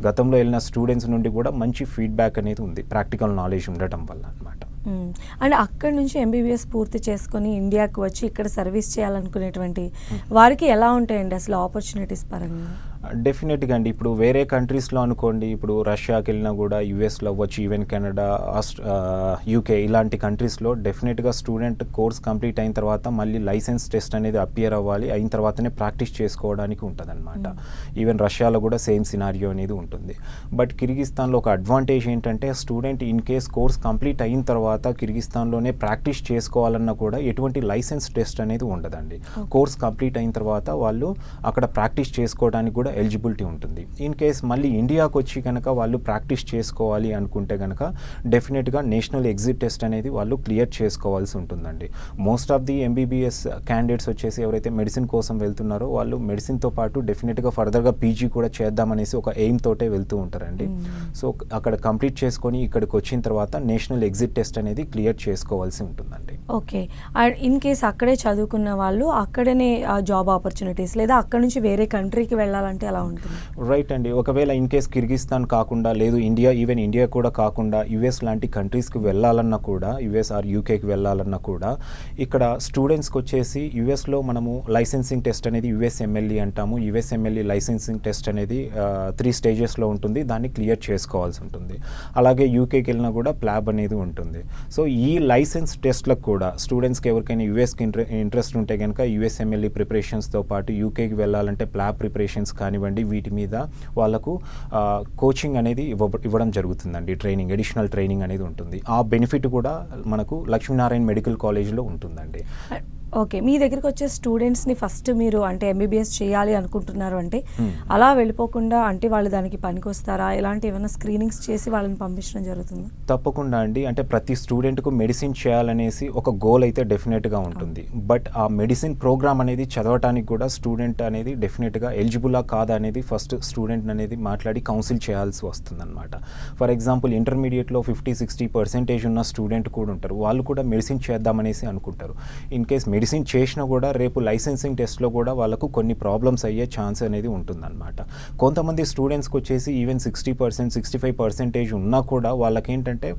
గతంలో వెళ్ళిన స్టూడెంట్స్ నుండి కూడా మంచి ఫీడ్బ్యాక్ అనేది ఉంది ప్రాక్టికల్ నాలెడ్జ్ ఉండటం వల్ల అనమాట. అండ్ అక్కడి నుంచి ఎంబీబీఎస్ పూర్తి చేసుకొని ఇండియాకి వచ్చి ఇక్కడ సర్వీస్ చేయాలనుకునేటువంటి వారికి ఎలా ఉంటాయండి అసలు ఆపర్చునిటీస్ పరంగా? డెఫినెట్గా అండి, ఇప్పుడు వేరే కంట్రీస్లో అనుకోండి, ఇప్పుడు రష్యాకి వెళ్ళినా కూడా యూఎస్లో అవ్వచ్చు, ఈవెన్ కెనడా, యూకే ఇలాంటి కంట్రీస్లో డెఫినెట్గా స్టూడెంట్ కోర్స్ కంప్లీట్ అయిన తర్వాత మళ్ళీ లైసెన్స్ టెస్ట్ అనేది అపియర్ అవ్వాలి, అయిన తర్వాతనే ప్రాక్టీస్ చేసుకోవడానికి ఉంటుంది అనమాట. ఈవెన్ రష్యాలో కూడా సేమ్ సినారియో అనేది ఉంటుంది. బట్ కిర్గిస్తాన్లో ఒక అడ్వాంటేజ్ ఏంటంటే student in case course complete అయిన తర్వాత కిర్గిస్తాన్లోనే ప్రాక్టీస్ చేసుకోవాలన్నా కూడా ఎటువంటి లైసెన్స్ టెస్ట్ అనేది ఉండదండి. కోర్స్ కంప్లీట్ అయిన తర్వాత వాళ్ళు అక్కడ ప్రాక్టీస్ చేసుకోవడానికి కూడా ఎలిజిబిలిటీ ఉంటుంది. ఇన్ కేస్ మళ్ళీ ఇండియాకి వచ్చి కనుక వాళ్ళు ప్రాక్టీస్ చేసుకోవాలి అనుకుంటే కనుక డెఫినెట్గా నేషనల్ ఎగ్జిట్ టెస్ట్ అనేది వాళ్ళు క్లియర్ చేసుకోవాల్సి ఉంటుందండి. Most of the MBBS candidates వచ్చేసి ఎవరైతే మెడిసిన్ కోసం వెళ్తున్నారో వాళ్ళు మెడిసిన్తో పాటు డెఫినెట్గా ఫర్దర్గా పీజీ కూడా చేద్దామనేసి ఒక ఎయిమ్ తోటే వెళ్తూ ఉంటారండి. సో అక్కడ కంప్లీట్ చేసుకొని ఇక్కడికి వచ్చిన తర్వాత నేషనల్ ఎగ్జిట్ టెస్ట్ అనేది క్లియర్ చేసుకోవాల్సి ఉంటుందండి. ఓకే, అండ్ ఇన్ కేస్ అక్కడే చదువుకున్న వాళ్ళు అక్కడనే జాబ్ ఆపర్చునిటీస్ లేదా అక్కడ నుంచి వేరే కంట్రీకి వెళ్ళాలంటే ఎలా ఉంటుంది? రైట్ అండి, ఒకవేళ ఇన్ కేస్ కిర్గిస్తాన్ కాకుండా లేదు ఇండియా, ఈవెన్ ఇండియా కూడా కాకుండా యుఎస్ లాంటి కంట్రీస్కి వెళ్ళాలన్నా కూడా, యుఎస్ ఆర్ యూకేకి వెళ్ళాలన్నా కూడా ఇక్కడ స్టూడెంట్స్కి వచ్చేసి యుఎస్లో మనము లైసెన్సింగ్ టెస్ట్ అనేది యుఎస్ఎంఎల్ఈ అంటాము. యుఎస్ఎంఎల్ఈ లైసెన్సింగ్ టెస్ట్ అనేది 3 stagesలో ఉంటుంది. దాన్ని క్లియర్ చేసుకోవాల్సి ఉంటుంది. అలాగే యూకేకి వెళ్ళినా కూడా ప్లాబ్ అనేది ఉంటుంది. సో ఈ లైసెన్స్ టెస్ట్లకు కూడా స్టూడెంట్స్కి ఎవరికైనా యూఎస్కి ఇంట్రెస్ట్ ఉంటే కనుక యుఎస్ఎంఎల్ఈ ప్రిపరేషన్స్తో పాటు యూకేకి వెళ్ళాలంటే ప్లాబ్ ప్రిపరేషన్స్ కానివ్వండి, వీటి మీద వాళ్ళకు కోచింగ్ అనేది ఇవ్వడం జరుగుతుందండి. ట్రైనింగ్, అడిషనల్ ట్రైనింగ్ అనేది ఉంటుంది. ఆ బెనిఫిట్ కూడా మనకు లక్ష్మీనారాయణ మెడికల్ కాలేజ్లో ఉంటుందండి. ఓకే. మీ దగ్గరికి వచ్చే స్టూడెంట్స్‌ని ఫస్ట్ మీరు అంటే ఎంబీబీఎస్ చేయాలి అనుకుంటున్నారు అంటే, అలా వెళ్ళిపోకుండా అంటే వాళ్ళు దానికి పనికొస్తారా? ఇలాంటి ఏమైనా స్క్రీనింగ్స్ చేసి వాళ్ళని పంపించడం జరుగుతుందా? తప్పకుండా అండి. అంటే ప్రతి స్టూడెంట్‌కు మెడిసిన్ చేయాలనేసి ఒక గోల్ అయితే డెఫినెట్‌గా ఉంటుంది. బట్ ఆ మెడిసిన్ ప్రోగ్రామ్ అనేది చదవటానికి కూడా స్టూడెంట్ అనేది డెఫినెట్‌గా ఎలిజిబులా కాదా అనేది ఫస్ట్ స్టూడెంట్ అనేది మాట్లాడి కౌన్సిల్ చేయాల్సి వస్తుందన్నమాట. ఫర్ ఎగ్జాంపుల్ ఇంటర్మీడియేట్‌లో 50-60% ఉన్న స్టూడెంట్ కూడా ఉంటారు. వాళ్ళు కూడా మెడిసిన్ చేద్దామనేసి అనుకుంటారు. ఇన్ కేస్ మెడిసిన్ చేసినా కూడా రేపు లైసెన్సింగ్ టెస్ట్‌లో కూడా వాళ్ళకు కొన్ని ప్రాబ్లమ్స్ అయ్యే ఛాన్స్ అనేది ఉంటుందన్నమాట. కొంతమంది స్టూడెంట్స్‌కి వచ్చేసి ఈవెన్ 60%, 65% ఉన్నా కూడా వాళ్ళకేంటంటే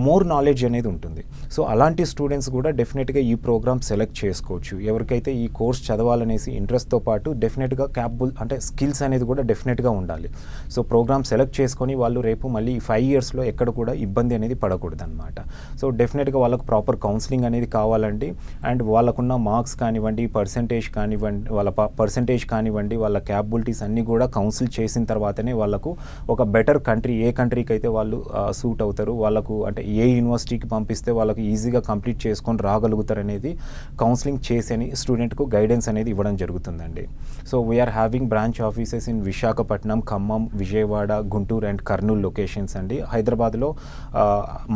మోర్ నాలెడ్జ్ అనేది ఉంటుంది. సో అలాంటి స్టూడెంట్స్ కూడా డెఫినెట్‌గా ఈ ప్రోగ్రామ్ సెలెక్ట్ చేసుకోవచ్చు. ఎవరికైతే ఈ కోర్స్ చదవాలనేసి ఇంట్రెస్ట్‌తో పాటు డెఫినెట్‌గా క్యాపబుల్ అంటే స్కిల్స్ అనేది కూడా డెఫినెట్‌గా ఉండాలి. సో ప్రోగ్రామ్ సెలెక్ట్ చేసుకొని వాళ్ళు రేపు మళ్ళీ 5 ఇయర్స్‌లో ఎక్కడ కూడా ఇబ్బంది అనేది పడకూడదన్నమాట. సో డెఫినెట్‌గా వాళ్ళకు ప్రాపర్ కౌన్సిలింగ్ అనేది కావాలండి. అండ్ వాళ్ళకున్న మార్క్స్ కానివ్వండి, పర్సెంటేజ్ కానివ్వండి, వాళ్ళ క్యాపబిలిటీస్ అన్నీ కూడా కౌన్సిల్ చేసిన తర్వాతనే వాళ్ళకు ఒక బెటర్ కంట్రీ, ఏ కంట్రీకి అయితే వాళ్ళు సూట్ అవుతారు, వాళ్ళకు అంటే ఏ యూనివర్సిటీకి పంపిస్తే వాళ్ళకు ఈజీగా కంప్లీట్ చేసుకొని రాగలుగుతారు అనేది కౌన్సిలింగ్ చేసి అని స్టూడెంట్కు గైడెన్స్ అనేది ఇవ్వడం జరుగుతుందండి. So we are having branch offices in Visakhapatnam, Khammam, Vijayawada, Guntur and Kurnool locations అండి. హైదరాబాద్లో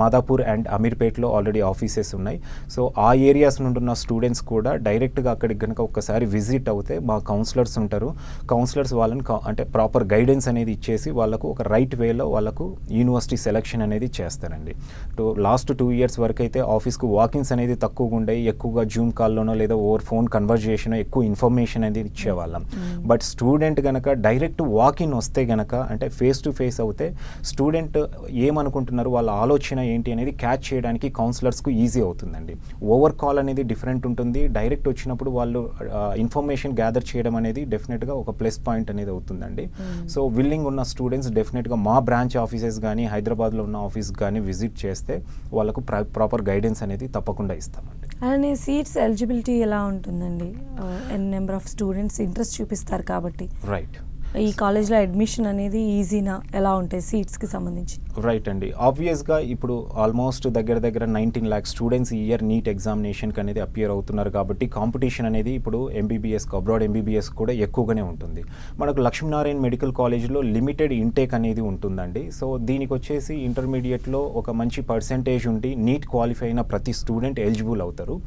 మాదాపూర్ అండ్ అమీర్పేట్లో ఆల్రెడీ ఆఫీసెస్ ఉన్నాయి. సో ఆ ఏరియాస్ నుండి ఉన్న స్టూడెంట్స్ కూడా డైరెక్ట్గా అక్కడికి కనుక ఒక్కసారి విజిట్ అవుతే మా కౌన్సిలర్స్ ఉంటారు. కౌన్సిలర్స్ వాళ్ళని అంటే ప్రాపర్ గైడెన్స్ అనేది ఇచ్చేసి వాళ్ళకు ఒక రైట్ వేలో వాళ్ళకు యూనివర్సిటీ సెలెక్షన్ అనేది చేస్తారండి. లాస్ట్ 2 ఇయర్స్ వరకు అయితే ఆఫీస్కు వాకిన్స్ అనేది తక్కువగా ఉండేవి. ఎక్కువగా జూమ్ కాల్లోనో లేదా ఓవర్ ఫోన్ కన్వర్జేషన్ ఎక్కువ ఇన్ఫర్మేషన్ అనేది ఇచ్చేవాళ్ళం. బట్ స్టూడెంట్ కనుక డైరెక్ట్ వాకిన్ వస్తే కనుక అంటే ఫేస్ టు ఫేస్ అవుతే స్టూడెంట్ ఏమనుకుంటున్నారు, వాళ్ళ ఆలోచన ఏంటి అనేది క్యాచ్ చేయడానికి కౌన్సిలర్స్కు ఈజీ అవుతుందండి. ఓవర్ కాల్ అనేది డిఫరెంట్ ఉంటుంది. డైరెక్ట్ వచ్చినప్పుడు వాళ్ళు ఇన్ఫర్మేషన్ గ్యాదర్ చేయడం అనేది డెఫినెట్గా ఒక ప్లస్ పాయింట్ అనేది అవుతుందండి. సో విల్లింగ్ ఉన్న స్టూడెంట్స్ డెఫినెట్గా మా బ్రాంచ్ ఆఫీసెస్ కానీ హైదరాబాద్లో ఉన్న ఆఫీస్ కానీ విజిట్ చేస్తే వాళ్ళకు ప్రాపర్ గైడెన్స్ అనేది తప్పకుండా ఇస్తామండి. అలానే సీట్స్ ఎలిజిబిలిటీ ఎలా ఉంటుందండి? ఎన్ నెంబర్ ఆఫ్ స్టూడెంట్స్ ఇంట్రెస్ట్ చూపిస్తారు కాబట్టి రైట్. ఈ కాలేజ్లో అడ్మిషన్ అనేది ఈజీనా? ఎలా ఉంటాయి సీట్స్కి సంబంధించి? రైట్ అండి. ఆబ్వియస్గా ఇప్పుడు ఆల్మోస్ట్ దగ్గర 19 lakh స్టూడెంట్స్ ఈ ఇయర్ నీట్ ఎగ్జామినేషన్కి అనేది అపియర్ అవుతున్నారు కాబట్టి కాంపిటీషన్ అనేది ఇప్పుడు ఎంబీబీఎస్కి అబ్రాడ్ ఎంబీబీఎస్ కూడా ఎక్కువగానే ఉంటుంది. మనకు లక్ష్మీనారాయణ మెడికల్ కాలేజ్లో లిమిటెడ్ ఇంటేక్ అనేది ఉంటుందండి. సో దీనికి వచ్చేసి ఇంటర్మీడియట్లో ఒక మంచి పర్సెంటేజ్ ఉండి నీట్ క్వాలిఫై అయిన ప్రతి స్టూడెంట్ ఎలిజిబుల్ అవుతారు.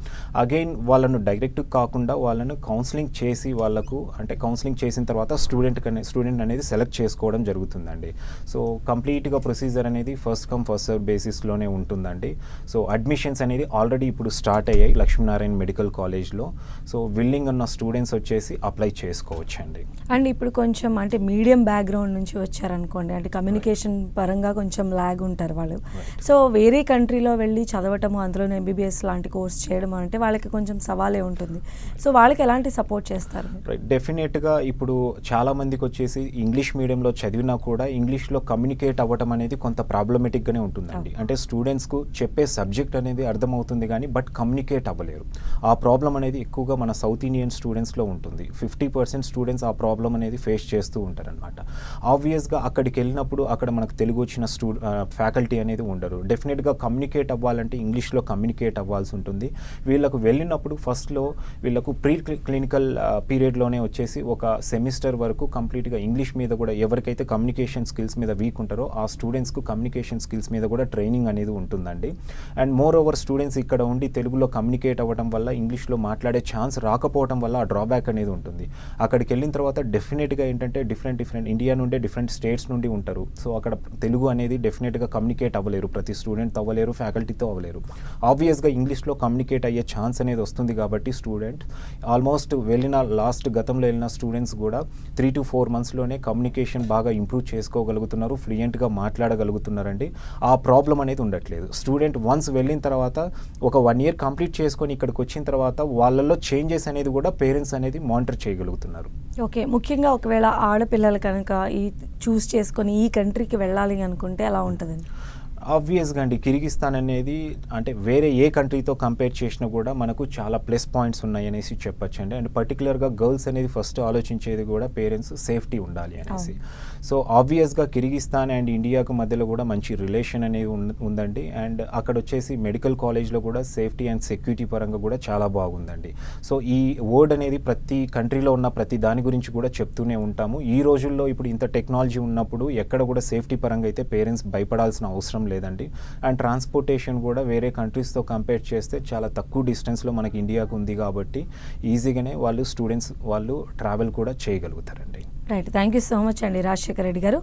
అగైన్ వాళ్ళను డైరెక్ట్ కాకుండా వాళ్ళను కౌన్సిలింగ్ చేసి వాళ్ళకు అంటే కౌన్సిలింగ్ చేసిన తర్వాత స్టూడెంట్ అనేది సెలెక్ట్ చేసుకోవడం జరుగుతుందండి. సో కంప్లీట్గా ప్రొసీజర్ అనేది ఫస్ట్ కమ్ ఫస్ట్ సర్వ్ బేసిస్లోనే ఉంటుందండి. సో అడ్మిషన్స్ అనేది ఆల్రెడీ ఇప్పుడు స్టార్ట్ అయ్యాయి లక్ష్మీనారాయణ మెడికల్ కాలేజ్లో. సో విల్లింగ్ ఉన్న స్టూడెంట్స్ వచ్చేసి అప్లై చేసుకోవచ్చండి. అండ్ ఇప్పుడు కొంచెం అంటే మీడియం బ్యాక్గ్రౌండ్ నుంచి వచ్చారనుకోండి, అంటే కమ్యూనికేషన్ పరంగా కొంచెం లాగ్ ఉంటారు వాళ్ళు. సో వేరే కంట్రీలో వెళ్ళి చదవటము, అందులో ఎంబీబీఎస్ లాంటి కోర్స్ చేయడం అంటే వాళ్ళకి కొంచెం సవాలే ఉంటుంది. సో వాళ్ళకి ఎలాంటి సపోర్ట్ చేస్తారు? రైట్. డెఫినెట్గా ఇప్పుడు చాలామందికి వచ్చేసి ఇంగ్లీష్ మీడియంలో చదివినా కూడా ఇంగ్లీష్లో కమ్యూనికేట్ అవ్వటం అనేది కొంత ప్రాబ్లమేటిక్గానే ఉంటుందండి. అంటే స్టూడెంట్స్కు చెప్పే సబ్జెక్ట్ అనేది అర్థమవుతుంది కానీ బట్ కమ్యూనికేట్ అవ్వలేరు. ఆ ప్రాబ్లం అనేది ఎక్కువగా మన సౌత్ ఇండియన్ స్టూడెంట్స్లో ఉంటుంది. 50% స్టూడెంట్స్ ఆ ప్రాబ్లం అనేది ఫేస్ చేస్తూ ఉంటారనమాట. ఆబ్వియస్గా అక్కడికి వెళ్ళినప్పుడు అక్కడ మనకు తెలుగు వచ్చిన ఫ్యాకల్టీ అనేది ఉండరు. డెఫినెట్గా కమ్యూనికేట్ అవ్వాలంటే ఇంగ్లీష్లో కమ్యూనికేట్ అవ్వాల్సి ఉంటుంది. వీళ్ళకు వెళ్ళినప్పుడు ఫస్ట్లో వీళ్ళకు ప్రీ క్లినికల్ పీరియడ్లోనే వచ్చేసి ఒక సెమిస్టర్ వరకు కంప్లీట్గా ఇంగ్లీష్ మీద కూడా ఎవరికైతే కమ్యూనికేషన్ స్కిల్స్ మీద వీక్ ఉంటారో ఆ స్టూడెంట్స్కు కమ్యూనికేషన్ స్కిల్స్ మీద కూడా ట్రైనింగ్ అనేది ఉంటుందండి. అండ్ మోర్ ఓవర్ స్టూడెంట్స్ ఇక్కడ ఉండి తెలుగులో కమ్యూనికేట్ అవ్వడం వల్ల ఇంగ్లీష్లో మాట్లాడే ఛాన్స్ రాకపోవడం వల్ల ఆ డ్రాబ్యాక్ అనేది ఉంటుంది. అక్కడికి వెళ్ళిన తర్వాత డెఫినెట్గా ఏంటంటే డిఫరెంట్ ఇండియా నుండే డిఫరెంట్ స్టేట్స్ నుండి ఉంటారు. సో అక్కడ తెలుగు అనేది డెఫినెట్గా కమ్యూనికేట్ అవ్వలేరు. ప్రతి స్టూడెంట్ అవ్వలేరు, ఫ్యాకల్టీతో అవ్వలేరు. ఆబ్వియస్గా ఇంగ్లీష్లో కమ్యూనికేట్ అయ్యే ఛాన్స్ అనేది వస్తుంది కాబట్టి స్టూడెంట్ ఆల్మోస్ట్ గతంలో వెళ్ళిన స్టూడెంట్స్ కూడా 3 to 4 monthsలోనే కమ్యూనికేషన్ బాగా ఇంప్రూవ్ చేసుకోగలుగుతున్నారు, ఫ్లూయెంట్గా మాట్లాడగలుగుతున్నారండి. ఆ ప్రాబ్లం అనేది ఉండట్లేదు. స్టూడెంట్ వన్స్ వెళ్ళిన తర్వాత ఒక 1 year కంప్లీట్ చేసుకొని ఇక్కడికి వచ్చిన తర్వాత వాళ్ళల్లో చేంజెస్ అనేది కూడా పేరెంట్స్ అనేది మానిటర్ చేయగలుగుతున్నారు. ఓకే. ముఖ్యంగా ఒకవేళ ఆడపిల్లలు కనుక ఈ చూస్ చేసుకొని ఈ కంట్రీకి వెళ్ళాలి అనుకుంటే ఎలా ఉంటుందండి? ఆబ్వియస్గా అండి కిర్గిస్తాన్ అనేది అంటే వేరే ఏ కంట్రీతో కంపేర్ చేసినా కూడా మనకు చాలా ప్లస్ పాయింట్స్ ఉన్నాయి అనేసి చెప్పొచ్చు అండి. అండ్ పర్టికులర్గా గర్ల్స్ అనేది ఫస్ట్ ఆలోచించేది కూడా పేరెంట్స్ సేఫ్టీ ఉండాలి అనేసి. సో ఆబ్వియస్గా కిర్గిస్తాన్ అండ్ ఇండియాకు మధ్యలో కూడా మంచి రిలేషన్ అనేది ఉందండి. అండ్ అక్కడ వచ్చేసి మెడికల్ కాలేజ్లో కూడా సేఫ్టీ అండ్ సెక్యూరిటీ పరంగా కూడా చాలా బాగుందండి. సో ఈ వర్డ్ అనేది ప్రతి కంట్రీలో ఉన్న ప్రతి దాని గురించి కూడా చెప్తూనే ఉంటాము. ఈ రోజుల్లో ఇప్పుడు ఇంత టెక్నాలజీ ఉన్నప్పుడు ఎక్కడ కూడా సేఫ్టీ పరంగా అయితే పేరెంట్స్ భయపడాల్సిన అవసరం లేదండి. అండ్ ట్రాన్స్పోర్టేషన్ కూడా వేరే కంట్రీస్తో కంపేర్ చేస్తే చాలా తక్కువ డిస్టెన్స్లో మనకి ఇండియాకు ఉంది కాబట్టి ఈజీగానే స్టూడెంట్స్ వాళ్ళు ట్రావెల్ కూడా చేయగలుగుతారండి. Right, thank you so much అండి రాజశేఖర్ రెడ్డి గారు.